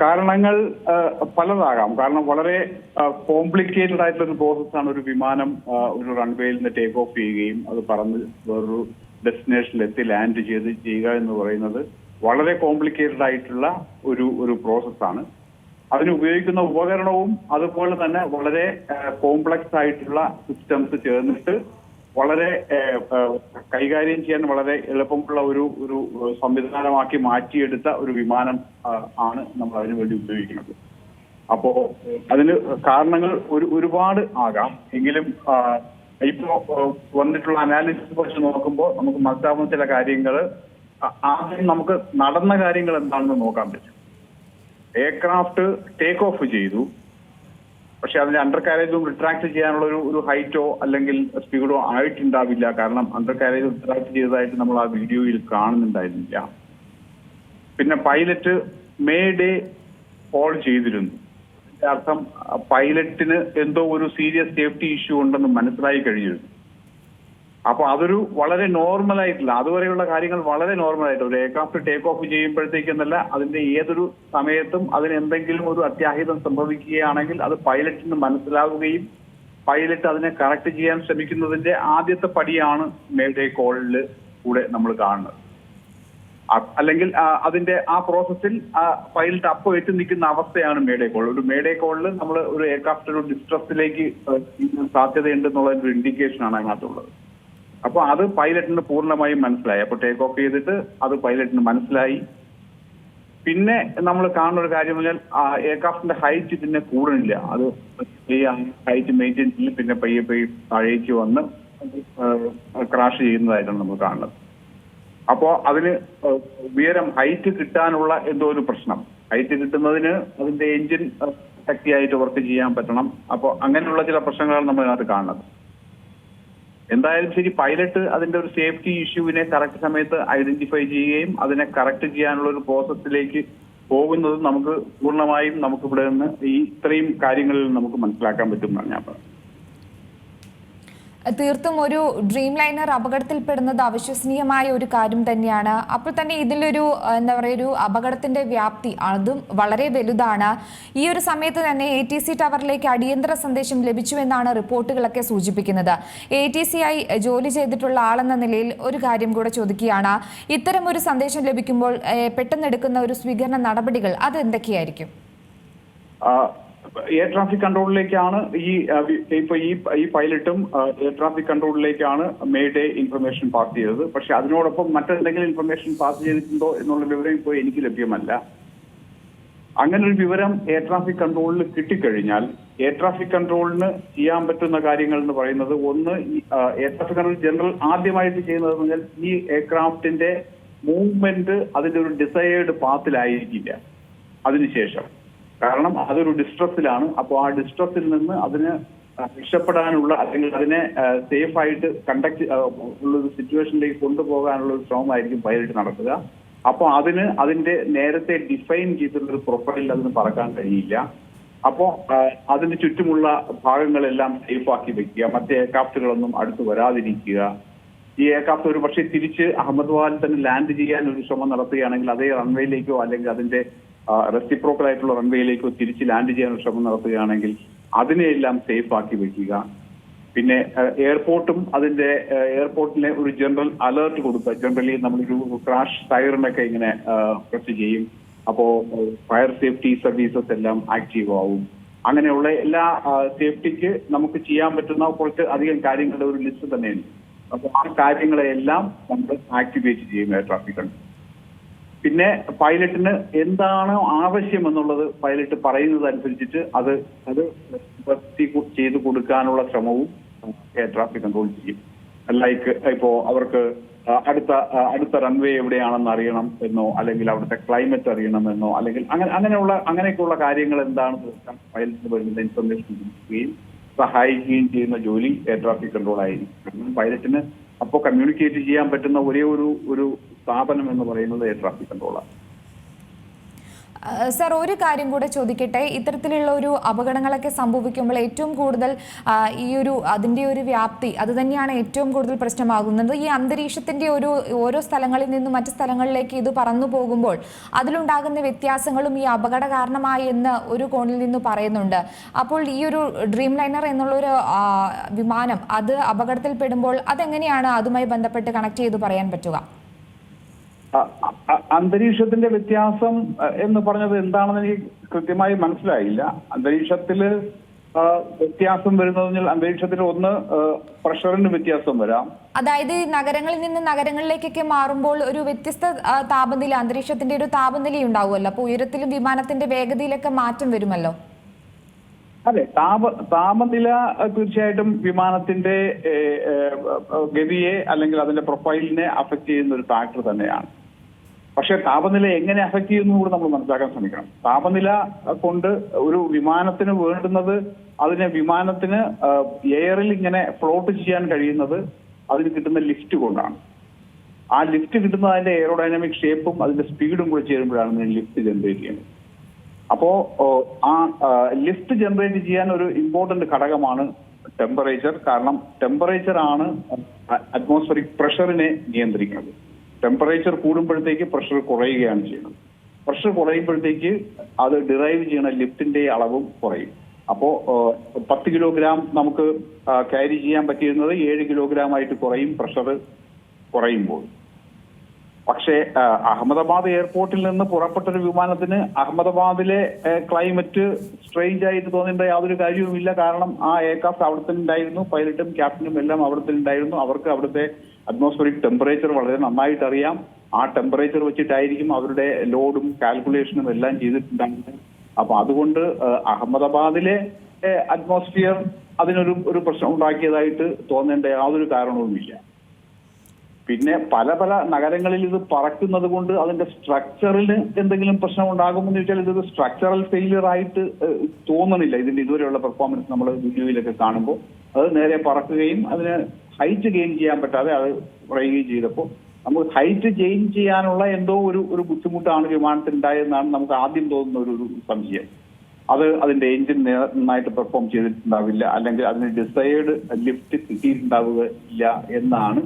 കാരണങ്ങൾ പലതാകാം. കാരണം വളരെ കോംപ്ലിക്കേറ്റഡ് ആയിട്ടുള്ള ഒരു പ്രോസസ്സാണ് ഒരു വിമാനം ഒരു റൺവേയിൽ നിന്ന് ടേക്ക് ഓഫ് ചെയ്യുകയും അത് പറന്ന് വേറൊരു ഡെസ്റ്റിനേഷനിലെത്തി ലാൻഡ് ചെയ്യുക എന്ന് പറയുന്നത് വളരെ കോംപ്ലിക്കേറ്റഡ് ആയിട്ടുള്ള ഒരു പ്രോസസ്സാണ്. അതിന് ഉപയോഗിക്കുന്ന ഉപകരണവും അതുപോലെ തന്നെ വളരെ കോംപ്ലക്സ് ആയിട്ടുള്ള സിസ്റ്റംസ് ചേർന്നിട്ട് വളരെ കൈകാര്യം ചെയ്യാൻ വളരെ എളുപ്പമുള്ള ഒരു സംവിധാനമാക്കി മാറ്റിയെടുത്ത ഒരു വിമാനം ആണ് നമ്മൾ അതിനു വേണ്ടി ഉപയോഗിക്കുന്നത്. അപ്പോ അതിന് കാരണങ്ങൾ ഒരുപാട് ആകാം. എങ്കിലും ഇപ്പോ വന്നിട്ടുള്ള അനാലിസിസ് വെച്ച് നോക്കുമ്പോൾ നമുക്ക് മനസ്സിലാവുന്ന ചില കാര്യങ്ങൾ ആദ്യം നമുക്ക് നടന്ന കാര്യങ്ങൾ എന്താണെന്ന് നോക്കാൻ പറ്റും. എയർക്രാഫ്റ്റ് ടേക്ക് ഓഫ് ചെയ്തു, പക്ഷെ അതിന്റെ അണ്ടർ കാരേജും റിട്രാക്ട് ചെയ്യാനുള്ള ഒരു ഹൈറ്റോ അല്ലെങ്കിൽ സ്പീഡോ ആയിട്ടുണ്ടാവില്ല. കാരണം അണ്ടർ കാരേജ് റിട്രാക്ട് ചെയ്തതായിട്ട് നമ്മൾ ആ വീഡിയോയിൽ കാണുന്നുണ്ടായിരുന്നില്ല. പിന്നെ പൈലറ്റ് മേ ഡേ കോൾ ചെയ്തിരുന്നു. അതിന്റെ അർത്ഥം പൈലറ്റിന് എന്തോ ഒരു സീരിയസ് സേഫ്റ്റി ഇഷ്യൂ ഉണ്ടെന്ന് മനസ്സിലായി കഴിഞ്ഞിരുന്നു. അപ്പൊ അതൊരു വളരെ നോർമൽ ആയിട്ടില്ല, അതുവരെയുള്ള കാര്യങ്ങൾ വളരെ നോർമൽ ആയിട്ട് ഒരു എയർക്രാഫ്റ്റ് ടേക്ക് ഓഫ് ചെയ്യുമ്പോഴത്തേക്കെന്നല്ല, അതിന്റെ ഏതൊരു സമയത്തും അതിന് എന്തെങ്കിലും ഒരു അത്യാഹിതം സംഭവിക്കുകയാണെങ്കിൽ അത് പൈലറ്റിന് മനസ്സിലാവുകയും പൈലറ്റ് അതിനെ കറക്റ്റ് ചെയ്യാൻ ശ്രമിക്കുന്നതിന്റെ ആദ്യത്തെ പടിയാണ് മേ ഡേ കോളിൽ കൂടെ നമ്മൾ കാണുന്നത്. അല്ലെങ്കിൽ അതിന്റെ ആ പ്രോസസ്സിൽ പൈലറ്റ് അപ്പോൾ എത്തി നിൽക്കുന്ന അവസ്ഥയാണ് മേ ഡേ കോൾ. ഒരു മേ ഡേ കോളിൽ നമ്മൾ ഒരു എയർക്രാഫ്റ്റ് ഒരു ഡിസ്ട്രസിലേക്ക് സാധ്യതയുണ്ടെന്നുള്ള ഒരു ഇൻഡിക്കേഷൻ ആണ് അതിനകത്തുള്ളത്. അപ്പൊ അത് പൈലറ്റിന് പൂർണ്ണമായും മനസ്സിലായി. അപ്പൊ ടേക്ക് ഓഫ് ചെയ്തിട്ട് അത് പൈലറ്റിന് മനസ്സിലായി. പിന്നെ നമ്മൾ കാണുന്ന ഒരു കാര്യം പറഞ്ഞാൽ എയർക്രാഫ്റ്റിന്റെ ഹൈറ്റ് പിന്നെ കൂടുന്നില്ല, അത് ഹൈറ്റ് മെയിൻറ്റെയിൻ ചെയ്യും, പിന്നെ പയ്യെ താഴേക്ക് വന്ന് ക്രാഷ് ചെയ്യുന്നതായിട്ടാണ് നമ്മൾ കാണുന്നത്. അപ്പോ അതിന് ഉയരം ഹൈറ്റ് കിട്ടാനുള്ള എന്തോ ഒരു പ്രശ്നം, ഹൈറ്റ് കിട്ടുന്നതിന് അതിന്റെ എഞ്ചിൻ ശക്തിയായിട്ട് വർക്ക് ചെയ്യാൻ പറ്റണം. അപ്പൊ അങ്ങനെയുള്ള ചില പ്രശ്നങ്ങളാണ് നമ്മൾ ഇതിനകത്ത് കാണുന്നത്. എന്തായാലും ശരി, പൈലറ്റ് അതിന്റെ ഒരു സേഫ്റ്റി ഇഷ്യൂവിനെ കറക്റ്റ് സമയത്ത് ഐഡന്റിഫൈ ചെയ്യുകയും അതിനെ കറക്റ്റ് ചെയ്യാനുള്ള ഒരു പ്രോസസ്സിലേക്ക് പോകുന്നത് നമുക്ക് പൂർണ്ണമായും നമുക്ക് ഇവിടെ നിന്ന് ഈ ഇത്രയും കാര്യങ്ങളിൽ നമുക്ക് മനസ്സിലാക്കാൻ പറ്റും എന്നാണ് ഞാൻ പറഞ്ഞത്. തീർത്തും ഒരു ഡ്രീം ലൈനർ അപകടത്തിൽപ്പെടുന്നത് അവിശ്വസനീയമായ ഒരു കാര്യം തന്നെയാണ്. അപ്പോൾ തന്നെ ഇതിലൊരു എന്താ പറയുക, ഒരു അപകടത്തിന്റെ വ്യാപ്തി അതും വളരെ വലുതാണ്. ഈ ഒരു സമയത്ത് തന്നെ ATC ടവറിലേക്ക് അടിയന്തര സന്ദേശം ലഭിച്ചുവെന്നാണ് റിപ്പോർട്ടുകളൊക്കെ സൂചിപ്പിക്കുന്നത്. ATC ആയി ജോലി ചെയ്തിട്ടുള്ള ആളെന്ന നിലയിൽ ഒരു കാര്യം കൂടെ ചോദിക്കുകയാണ്. ഇത്തരം ഒരു സന്ദേശം ലഭിക്കുമ്പോൾ പെട്ടെന്നെടുക്കുന്ന ഒരു സ്വീകരണ നടപടികൾ അത് എന്തൊക്കെയായിരിക്കും? എയർ ട്രാഫിക് കൺട്രോളിലേക്കാണ് ഈ പൈലറ്റും air traffic കൺട്രോളിലേക്കാണ് may day information pass ചെയ്തത്. പക്ഷെ അതിനോടൊപ്പം മറ്റെന്തെങ്കിലും ഇൻഫർമേഷൻ പാസ് ചെയ്തിട്ടുണ്ടോ എന്നുള്ള വിവരം ഇപ്പോൾ എനിക്ക് ലഭ്യമല്ല. അങ്ങനെ ഒരു വിവരം എയർ ട്രാഫിക് കൺട്രോളിൽ കിട്ടിക്കഴിഞ്ഞാൽ എയർ ട്രാഫിക് കൺട്രോളിന് ചെയ്യാൻ പറ്റുന്ന കാര്യങ്ങൾ എന്ന് പറയുന്നത്, ഒന്ന് എയർ ട്രാഫിക് കൺട്രോൾ ജനറൽ ആദ്യമായിട്ട് ചെയ്യുന്നത് പറഞ്ഞാൽ ഈ എയർക്രാഫ്റ്റിന്റെ മൂവ്മെന്റ് അതിന്റെ ഒരു ഡിസൈർഡ് പാത്തിലായിരിക്കില്ല അതിനുശേഷം. കാരണം അതൊരു ഡിസ്ട്രസ്സിലാണ്. അപ്പോൾ ആ ഡിസ്ട്രസ്സിൽ നിന്ന് അതിന് രക്ഷപ്പെടാനുള്ള അല്ലെങ്കിൽ അതിനെ സേഫ് ആയിട്ട് കണ്ടക്ട് ഉള്ളൊരു സിറ്റുവേഷനിലേക്ക് കൊണ്ടുപോകാനുള്ള ഒരു ശ്രമമായിരിക്കും പൈലറ്റ് നടത്തുക. അപ്പോൾ അതിന്റെ നേരത്തെ ഡിഫൈൻ ചെയ്തിട്ടുള്ള ഒരു പ്രൊഫൈൽ അതിന് പറക്കാൻ കഴിയില്ല. അപ്പോൾ അതിന് ചുറ്റുമുള്ള ഭാഗങ്ങളെല്ലാം സേഫ് ആക്കി വെക്കുക, മറ്റേ എയർക്രാഫ്റ്റുകളൊന്നും അടുത്ത് വരാതിരിക്കുക. ഈ എയർക്രാഫ്റ്റ് ഒരു പക്ഷേ തിരിച്ച് അഹമ്മദാബാദിൽ തന്നെ ലാൻഡ് ചെയ്യാൻ ഒരു ശ്രമം നടത്തുകയാണെങ്കിൽ അതേ റൺവേയിലേക്കോ അല്ലെങ്കിൽ അതിന്റെ റെസിപ്രോക്കൽ ആയിട്ടുള്ള റൺവേയിലേക്കോ തിരിച്ച് ലാൻഡ് ചെയ്യാനുള്ള ശ്രമം നടത്തുകയാണെങ്കിൽ അതിനെയെല്ലാം സേഫ് ആക്കി വെക്കുക. പിന്നെ എയർപോർട്ടും അതിന്റെ എയർപോർട്ടിലെ ഒരു ജനറൽ അലേർട്ട് കൊടുക്കുക. ജനറലി നമ്മളൊരു ക്രാഷ് സൈറനൊക്കെ ഇങ്ങനെ പ്രസ് ചെയ്യും. അപ്പോ ഫയർ സേഫ്റ്റി സർവീസസ് എല്ലാം ആക്റ്റീവ് ആവും. അങ്ങനെയുള്ള എല്ലാ സേഫ്റ്റിക്ക് നമുക്ക് ചെയ്യാൻ പറ്റുന്ന കുറച്ച് അധികം കാര്യങ്ങളുടെ ഒരു ലിസ്റ്റ് തന്നെയുണ്ട്. അപ്പൊ ആ കാര്യങ്ങളെല്ലാം നമ്മൾ ആക്ടിവേറ്റ് ചെയ്യും എയർ ട്രാഫിക് കൺട്രോൾ. പിന്നെ പൈലറ്റിന് എന്താണ് ആവശ്യം എന്നുള്ളത് പൈലറ്റ് പറയുന്നത് അനുസരിച്ചിട്ട് അത് ചെയ്ത് കൊടുക്കാനുള്ള ശ്രമവും എയർ ട്രാഫിക് കൺട്രോൾ ചെയ്യും. ലൈക്ക് ഇപ്പോ അവർക്ക് അടുത്ത റൺവേ എവിടെയാണെന്ന് അറിയണം എന്നോ അല്ലെങ്കിൽ അവിടുത്തെ ക്ലൈമറ്റ് അറിയണമെന്നോ അല്ലെങ്കിൽ അങ്ങനെയൊക്കെയുള്ള കാര്യങ്ങൾ എന്താണെന്ന് വെച്ചാൽ പൈലറ്റിന് വരുന്ന ഇൻഫർമേഷൻ കൊടുക്കുകയും സഹായിക്കുകയും ചെയ്യുന്ന ജോലി എയർ ട്രാഫിക് കൺട്രോൾ ആയിരിക്കും. പൈലറ്റിന് അപ്പോൾ കമ്മ്യൂണിക്കേറ്റ് ചെയ്യാൻ പറ്റുന്ന ഒരേ ഒരു സ്ഥാപനം എന്ന് പറയുന്നത് എയർ ട്രാഫിക് കൺട്രോളാണ്. സർ, ഒരു കാര്യം കൂടെ ചോദിക്കട്ടെ. ഇത്തരത്തിലുള്ള ഒരു അപകടങ്ങളൊക്കെ സംഭവിക്കുമ്പോൾ ഏറ്റവും കൂടുതൽ അതിൻ്റെ ഒരു വ്യാപ്തി അത് തന്നെയാണ് ഏറ്റവും കൂടുതൽ പ്രശ്നമാകുന്നത്. ഈ അന്തരീക്ഷത്തിൻ്റെ ഓരോ സ്ഥലങ്ങളിൽ നിന്നും മറ്റു സ്ഥലങ്ങളിലേക്ക് ഇത് പറന്നു പോകുമ്പോൾ അതിലുണ്ടാകുന്ന വ്യത്യാസങ്ങളും ഈ അപകട കാരണമായി എന്ന് ഒരു കോണിൽ നിന്ന് പറയുന്നുണ്ട്. അപ്പോൾ ഈ ഒരു ഡ്രീം ലൈനർ എന്നുള്ളൊരു വിമാനം അത് അപകടത്തിൽപ്പെടുമ്പോൾ അതെങ്ങനെയാണ് അതുമായി ബന്ധപ്പെട്ട് കണക്ട് ചെയ്ത് പറയാൻ പറ്റുക? അന്തരീക്ഷത്തിന്റെ വ്യത്യാസം എന്ന് പറഞ്ഞത് എന്താണെന്ന് എനിക്ക് കൃത്യമായി മനസ്സിലായില്ല. അന്തരീക്ഷത്തില് വ്യത്യാസം വരുന്നതെങ്കിൽ അന്തരീക്ഷത്തിൽ ഒന്ന് പ്രഷറിന് വ്യത്യാസം വരാം. അതായത് നഗരങ്ങളിൽ നിന്ന് നഗരങ്ങളിലേക്കൊക്കെ മാറുമ്പോൾ ഒരു വ്യത്യസ്ത താപനില, അന്തരീക്ഷത്തിന്റെ ഒരു താപനില ഉണ്ടാവുമല്ലോ. അപ്പൊ ഉയരത്തിലും വിമാനത്തിന്റെ വേഗതയിലൊക്കെ മാറ്റം വരുമല്ലോ. അതെ, താപനില തീർച്ചയായിട്ടും വിമാനത്തിന്റെ ഗതിയെ അല്ലെങ്കിൽ അതിന്റെ പ്രൊഫൈലിനെ അഫക്ട് ചെയ്യുന്ന ഒരു ഫാക്ടർ തന്നെയാണ്. പക്ഷെ താപനില എങ്ങനെ അഫക്ട് ചെയ്യുന്നു കൂടെ നമ്മൾ മനസ്സിലാക്കാൻ ശ്രമിക്കണം. താപനില കൊണ്ട് ഒരു വിമാനത്തിന് വേണ്ടുന്നത് അതിനെ വിമാനത്തിന് എയറിൽ ഇങ്ങനെ ഫ്ലോട്ട് ചെയ്യാൻ കഴിയുന്നത് അതിന് കിട്ടുന്ന ലിഫ്റ്റ് കൊണ്ടാണ്. ആ ലിഫ്റ്റ് കിട്ടുന്നത് അതിന്റെ എയറോഡൈനാമിക് ഷേപ്പും അതിന്റെ സ്പീഡും കൂടെ ചേരുമ്പോഴാണ് ലിഫ്റ്റ് ജനറേറ്റ് ചെയ്യുന്നത്. അപ്പോ ആ ലിഫ്റ്റ് ജനറേറ്റ് ചെയ്യാൻ ഒരു ഇമ്പോർട്ടന്റ് ഘടകമാണ് ടെമ്പറേച്ചർ. കാരണം ടെമ്പറേച്ചർ ആണ് അറ്റ്മോസ്ഫറിക് പ്രഷറിനെ നിയന്ത്രിക്കുന്നത്. ടെമ്പറേച്ചർ കൂടുമ്പോഴത്തേക്ക് പ്രഷർ കുറയുകയാണ് ചെയ്യുന്നത്. പ്രഷർ കുറയുമ്പോഴത്തേക്ക് അത് ഡിറൈവ് ചെയ്യുന്ന ലിഫ്റ്റിന്റെ അളവും കുറയും. അപ്പോ 10 കിലോഗ്രാം നമുക്ക് ക്യാരി ചെയ്യാൻ പറ്റിയിരുന്നത് 7 കിലോഗ്രാം ആയിട്ട് കുറയും പ്രഷർ കുറയുമ്പോൾ. പക്ഷേ അഹമ്മദാബാദ് എയർപോർട്ടിൽ നിന്ന് പുറപ്പെട്ടൊരു വിമാനത്തിന് അഹമ്മദാബാദിലെ ക്ലൈമറ്റ് സ്ട്രേഞ്ച് ആയിട്ട് തോന്നേണ്ട യാതൊരു കാര്യവുമില്ല. കാരണം ആ എയർക്രാഫ്റ്റ് അവിടെ തന്നെ ഉണ്ടായിരുന്നു, പൈലറ്റും ക്യാപ്റ്റനും എല്ലാം അവിടെ തന്നെ ഉണ്ടായിരുന്നു. അവർക്ക് അവിടുത്തെ അറ്റ്മോസ്ഫറിക് ടെമ്പറേച്ചർ വളരെ നന്നായിട്ട് അറിയാം. ആ ടെമ്പറേച്ചർ വെച്ചിട്ടായിരിക്കും അവരുടെ ലോഡും കാൽക്കുലേഷനും എല്ലാം ചെയ്തിട്ടുണ്ടായിരുന്നത്. അപ്പൊ അതുകൊണ്ട് അഹമ്മദാബാദിലെ അറ്റ്മോസ്ഫിയർ അതിനൊരു പ്രശ്നം ഉണ്ടാക്കിയതായിട്ട് തോന്നേണ്ട യാതൊരു കാരണവുമില്ല. പിന്നെ പല നഗരങ്ങളിൽ ഇത് പറക്കുന്നത് കൊണ്ട് അതിന്റെ സ്ട്രക്ചറിന് എന്തെങ്കിലും പ്രശ്നം ഉണ്ടാകുമെന്ന് ചോദിച്ചാൽ ഇതൊരു സ്ട്രക്ചറൽ ഫെയിലിയർ ആയിട്ട് തോന്നണില്ല. ഇതിന്റെ ഇതുവരെയുള്ള പെർഫോമൻസ് നമ്മൾ വീഡിയോയിലൊക്കെ കാണുമ്പോൾ അത് നേരെ പറക്കുകയും അതിന് ഹൈറ്റ് ഗെയിൻ ചെയ്യാൻ പറ്റാതെ അത് കുറയുകയും ചെയ്തപ്പോൾ നമുക്ക് ഹൈറ്റ് ഗെയിൻ ചെയ്യാനുള്ള എന്തോ ഒരു ബുദ്ധിമുട്ടാണ് വിമാനത്തിൽ ഉണ്ടായതെന്നാണ് നമുക്ക് ആദ്യം തോന്നുന്ന ഒരു സംശയം. അത് അതിന്റെ എഞ്ചിൻ നന്നായിട്ട് പെർഫോം ചെയ്തിട്ടുണ്ടാവില്ല, അല്ലെങ്കിൽ അതിന് ഡിസൈഡ് ലിഫ്റ്റ് കിട്ടിയിട്ടുണ്ടാവുകയില്ല എന്നാണ്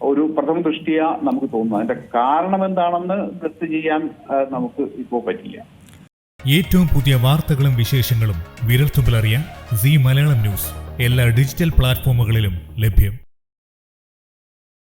ഒരു പ്രഥമ ദൃഷ്ടിയ നമുക്ക് തോന്നുന്നത്. അതിന്റെ കാരണം എന്താണെന്ന് ഗസ് ചെയ്യാൻ നമുക്ക് ഇപ്പോൾ പറ്റില്ല. ഏറ്റവും പുതിയ വാർത്തകളും വിശേഷങ്ങളും വിരൽത്തുമ്പിലറിയാൻ സീ മലയാളം ന്യൂസ് എല്ലാ ഡിജിറ്റൽ പ്ലാറ്റ്ഫോമുകളിലും ലഭ്യം.